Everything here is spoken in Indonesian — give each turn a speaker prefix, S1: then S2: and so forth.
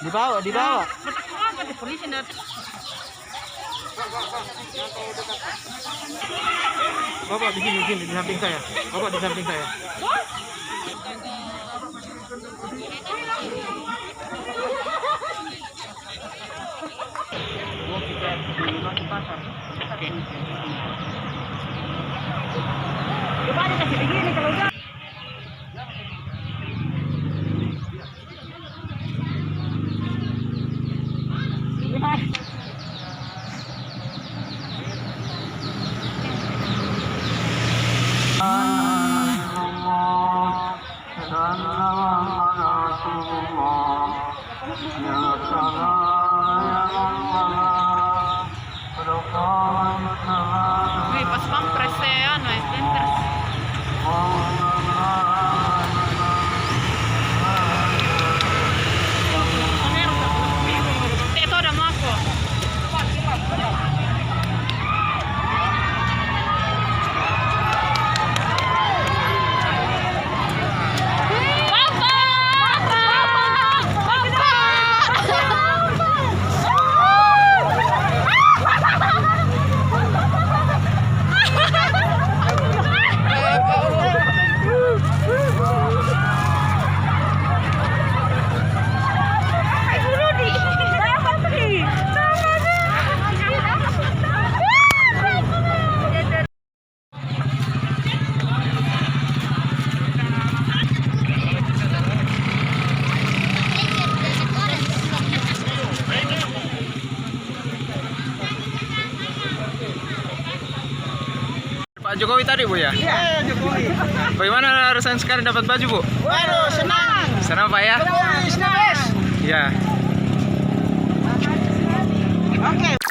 S1: Dibawa, dibawa.
S2: Apa di polisi net?
S1: Bapak di sini, di samping saya. Bapak di samping saya.
S2: Coba dikasih begini kalau enggak. Wih, pas pampres ano, splinter. Ito na mo ako.
S1: Pak Jokowi tadi, Bu, ya?
S3: Iya, Jokowi.
S1: Bagaimana rasanya sekarang dapat baju, Bu?
S3: Waduh, senang.
S1: Senang, Pak, ya?
S3: Jokowi is the best.
S1: Iya.
S3: Oke.